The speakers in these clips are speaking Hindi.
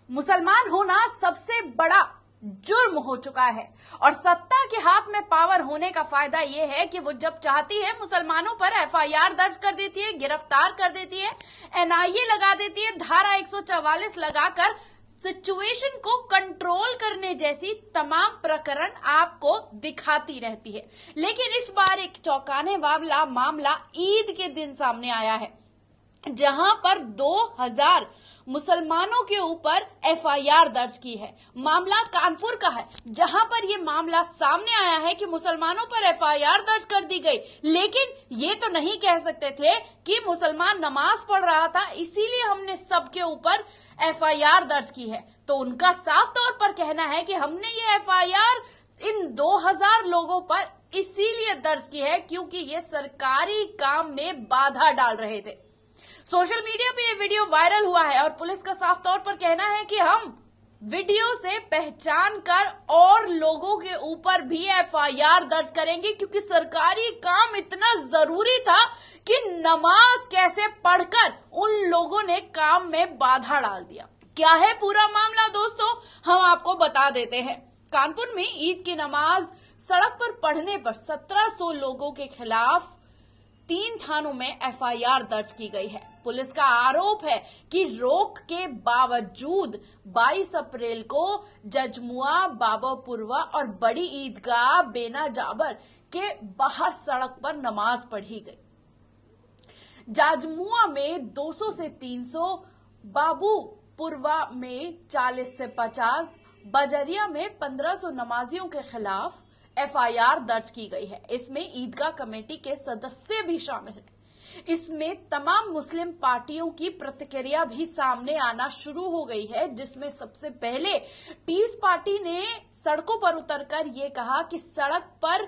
मुसलमान होना सबसे बड़ा जुर्म हो चुका है और सत्ता के हाथ में पावर होने का फायदा यह है कि वो जब चाहती है मुसलमानों पर एफआईआर दर्ज कर देती है, गिरफ्तार कर देती है, एनआईए लगा देती है, धारा 144 लगाकर सिचुएशन को कंट्रोल करने जैसी तमाम प्रकरण आपको दिखाती रहती है। लेकिन इस बार एक चौंकाने वाला मामला ईद के दिन सामने आया है, जहां पर 2000 मुसलमानों के ऊपर एफआईआर दर्ज की है। मामला कानपुर का है, जहां पर यह मामला सामने आया है कि मुसलमानों पर एफआईआर दर्ज कर दी गई। लेकिन ये तो नहीं कह सकते थे कि मुसलमान नमाज पढ़ रहा था इसीलिए हमने सबके ऊपर एफआईआर दर्ज की है। तो उनका साफ तौर पर कहना है कि हमने ये एफआईआर इन 2000 लोगों पर इसीलिए दर्ज की है क्योंकि ये सरकारी काम में बाधा डाल रहे थे। सोशल मीडिया पे ये वीडियो वायरल हुआ है और पुलिस का साफ तौर पर कहना है कि हम वीडियो से पहचान कर और लोगों के ऊपर भी एफआईआर दर्ज करेंगे क्योंकि सरकारी काम इतना जरूरी था कि नमाज कैसे पढ़कर उन लोगों ने काम में बाधा डाल दिया। क्या है पूरा मामला दोस्तों, हम आपको बता देते हैं। कानपुर में ईद की नमाज सड़क पर पढ़ने पर 1700 लोगों के खिलाफ 3 थानों में एफआईआर दर्ज की गई है। पुलिस का आरोप है कि रोक के बावजूद 22 अप्रैल को जजमुआ, बाबापुरवा और बड़ी ईदगाह बेना जाबर के बाहर सड़क पर नमाज पढ़ी गई। जाजमुआ में 200 से 300, बाबूपुरवा में 40 से 50, बजरिया में 1500 नमाजियों के खिलाफ एफआईआर दर्ज की गई है। इसमें ईदगाह कमेटी के सदस्य भी शामिल हैं। इसमें तमाम मुस्लिम पार्टियों की प्रतिक्रिया भी सामने आना शुरू हो गई है, जिसमें सबसे पहले पीस पार्टी ने सड़कों पर उतरकर ये कहा कि सड़क पर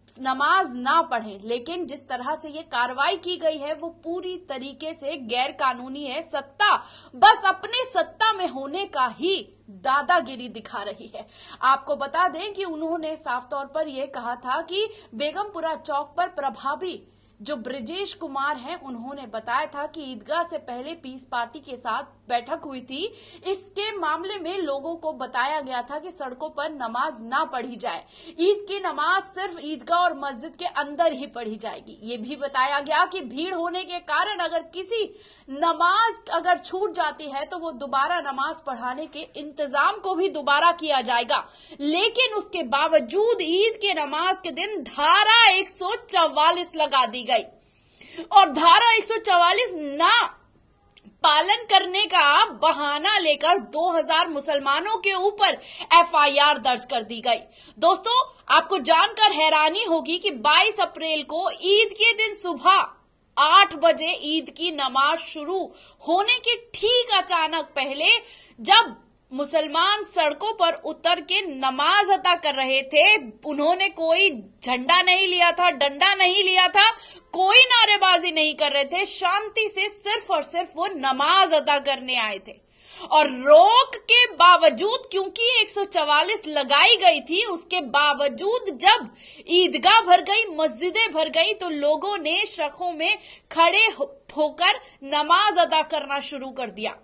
नमाज ना पढ़ें। लेकिन जिस तरह से ये कार्रवाई की गई है वो पूरी तरीके से गैर कानूनी है। सत्ता बस अपनी सत्ता में होने का ही दादागिरी दिखा रही है। आपको बता दें कि उन्होंने साफ तौर पर यह कहा था कि बेगमपुरा चौक पर प्रभावी जो ब्रिजेश कुमार हैं उन्होंने बताया था कि ईदगाह से पहले पीस पार्टी के साथ बैठक हुई थी। इसके मामले में लोगों को बताया गया था कि सड़कों पर नमाज ना पढ़ी जाए, ईद की नमाज सिर्फ ईदगाह और मस्जिद के अंदर ही पढ़ी जाएगी। ये भी बताया गया कि भीड़ होने के कारण अगर किसी नमाज अगर छूट जाती है तो वो दोबारा नमाज पढ़ाने के इंतजाम को भी दोबारा किया जाएगा। लेकिन उसके बावजूद ईद के नमाज के दिन धारा 144 लगा दी गई और धारा 144 ना पालन करने का बहाना लेकर 2000 मुसलमानों के ऊपर एफआईआर दर्ज कर दी गई। दोस्तों, आपको जानकर हैरानी होगी कि 22 अप्रैल को ईद के दिन सुबह 8 बजे ईद की नमाज शुरू होने के ठीक अचानक पहले जब मुसलमान सड़कों पर उतर के नमाज अदा कर रहे थे, उन्होंने कोई झंडा नहीं लिया था, डंडा नहीं लिया था, कोई नारेबाजी नहीं कर रहे थे, शांति से सिर्फ और सिर्फ वो नमाज अदा करने आए थे। और रोक के बावजूद, क्योंकि 144 लगाई गई थी, उसके बावजूद जब ईदगाह भर गई, मस्जिदें भर गई तो लोगों ने सड़कों में खड़े होकर नमाज अदा करना शुरू कर दिया।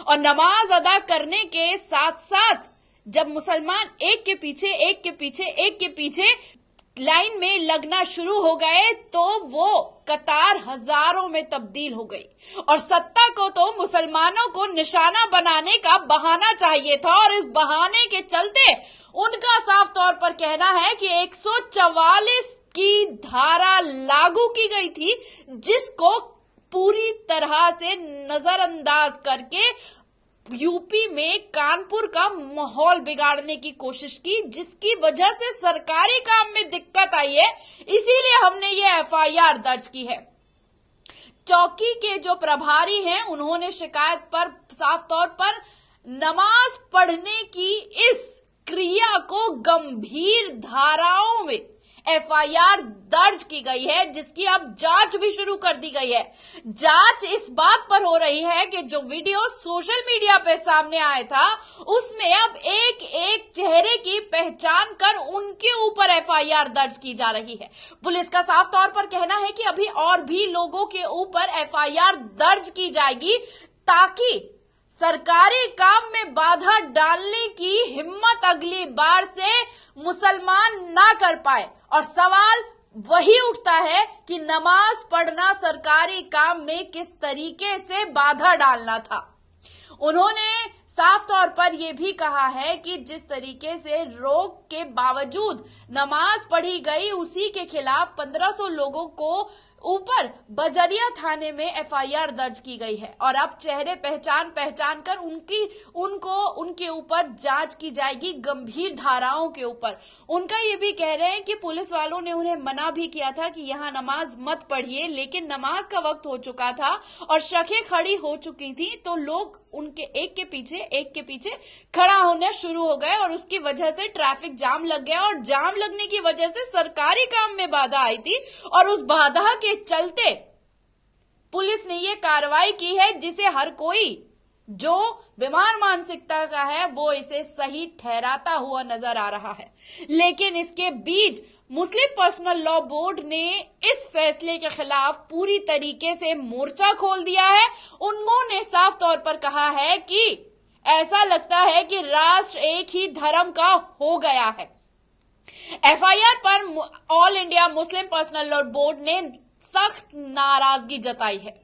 और नमाज अदा करने के साथ साथ जब मुसलमान एक के पीछे लाइन में लगना शुरू हो गए तो वो कतार हजारों में तब्दील हो गई। और सत्ता को तो मुसलमानों को निशाना बनाने का बहाना चाहिए था और इस बहाने के चलते उनका साफ तौर पर कहना है कि 144 की धारा लागू की गई थी, जिसको पूरी तरह से नजरअंदाज करके यूपी में कानपुर का माहौल बिगाड़ने की कोशिश की, जिसकी वजह से सरकारी काम में दिक्कत आई है। इसीलिए हमने ये एफआईआर दर्ज की है। चौकी के जो प्रभारी हैं उन्होंने शिकायत पर साफ तौर पर नमाज पढ़ने की इस क्रिया को गंभीर धाराओं में एफआईआर दर्ज की गई है, जिसकी अब जांच भी शुरू कर दी गई है। जांच इस बात पर हो रही है कि जो वीडियो सोशल मीडिया पे सामने आया था उसमें अब एक एक चेहरे की पहचान कर उनके ऊपर एफआईआर दर्ज की जा रही है। पुलिस का साफ तौर पर कहना है कि अभी और भी लोगों के ऊपर एफआईआर दर्ज की जाएगी ताकि सरकारी काम में बाधा डालने की हिम्मत अगली बार से मुसलमान ना कर पाए। और सवाल वही उठता है कि नमाज पढ़ना सरकारी काम में किस तरीके से बाधा डालना था। उन्होंने साफ तौर पर यह भी कहा है कि जिस तरीके से रोक के बावजूद नमाज पढ़ी गई, उसी के खिलाफ 1500 लोगों को ऊपर बजरिया थाने में एफआईआर दर्ज की गई है। और अब चेहरे पहचान कर उनके ऊपर जांच की जाएगी गंभीर धाराओं के ऊपर। उनका ये भी कह रहे हैं कि पुलिस वालों ने उन्हें मना भी किया था कि यहाँ नमाज मत पढ़िए, लेकिन नमाज का वक्त हो चुका था और शखें खड़ी हो चुकी थी, तो लोग उनके एक के पीछे खड़ा होने शुरू हो गए और उसकी वजह से ट्रैफिक जाम लग गया। और जाम लगने की वजह से सरकारी काम में बाधा आई थी और उस बाधा के चलते पुलिस ने ये कार्रवाई की है, जिसे हर कोई जो बीमार मानसिकता का है वो इसे सही ठहराता हुआ नजर आ रहा है। लेकिन इसके बीच मुस्लिम पर्सनल लॉ बोर्ड ने इस फैसले के खिलाफ पूरी तरीके से मोर्चा खोल दिया है। उन्होंने साफ तौर पर कहा है कि ऐसा लगता है कि राष्ट्र एक ही धर्म का हो गया है। एफआईआर पर all India Muslim personal law board ने सख्त नाराजगी जताई है।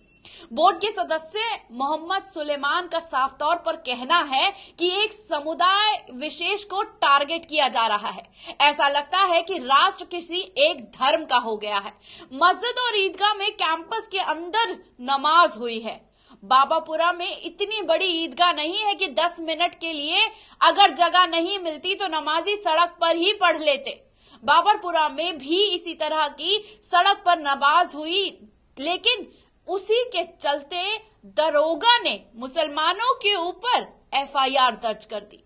बोर्ड के सदस्य मोहम्मद सुलेमान का साफ तौर पर कहना है कि एक समुदाय विशेष को टारगेट किया जा रहा है। ऐसा लगता है कि राष्ट्र किसी एक धर्म का हो गया है। मस्जिद और ईदगाह में कैंपस के अंदर नमाज हुई है। बाबापुरा में इतनी बड़ी ईदगाह नहीं है कि 10 मिनट के लिए अगर जगह नहीं मिलती तो नमाजी सड़क पर ही पढ़ लेते। बाबरपुरा में भी इसी तरह की सड़क पर नमाज हुई, लेकिन उसी के चलते दरोगा ने मुसलमानों के ऊपर एफआईआर दर्ज कर दी।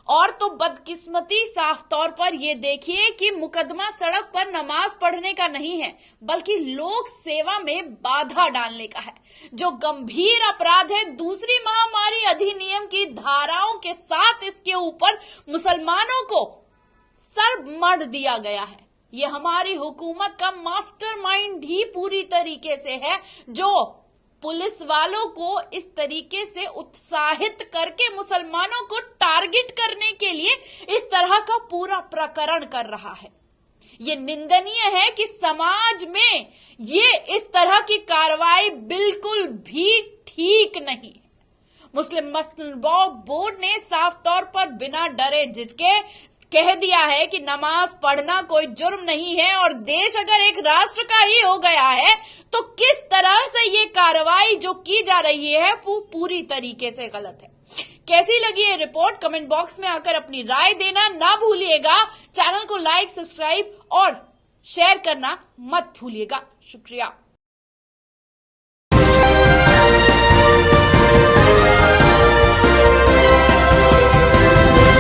और तो बदकिस्मती साफ तौर पर यह देखिए कि मुकदमा सड़क पर नमाज पढ़ने का नहीं है, बल्कि लोक सेवा में बाधा डालने का है, जो गंभीर अपराध है। दूसरी महामारी अधिनियम की धाराओं के साथ इसके ऊपर मुसलमानों को सर मढ़ दिया गया है। ये हमारी हुकूमत का मास्टरमाइंड ही पूरी तरीके से है, जो पुलिस वालों को इस तरीके से उत्साहित करके मुसलमानों को टारगेट करने के लिए इस तरह का पूरा प्रकरण कर रहा है। ये निंदनीय है कि समाज में ये इस तरह की कार्रवाई बिल्कुल भी ठीक नहीं है। मुस्लिम मसलमान बोर्ड ने साफ तौर पर बिना डरे झिझके कह दिया है कि नमाज पढ़ना कोई जुर्म नहीं है, और देश अगर एक राष्ट्र का ही हो गया है तो किस तरह से ये कार्रवाई जो की जा रही है वो पूरी तरीके से गलत है। कैसी लगी ये रिपोर्ट कमेंट बॉक्स में आकर अपनी राय देना ना भूलिएगा। चैनल को लाइक, सब्सक्राइब और शेयर करना मत भूलिएगा। शुक्रिया।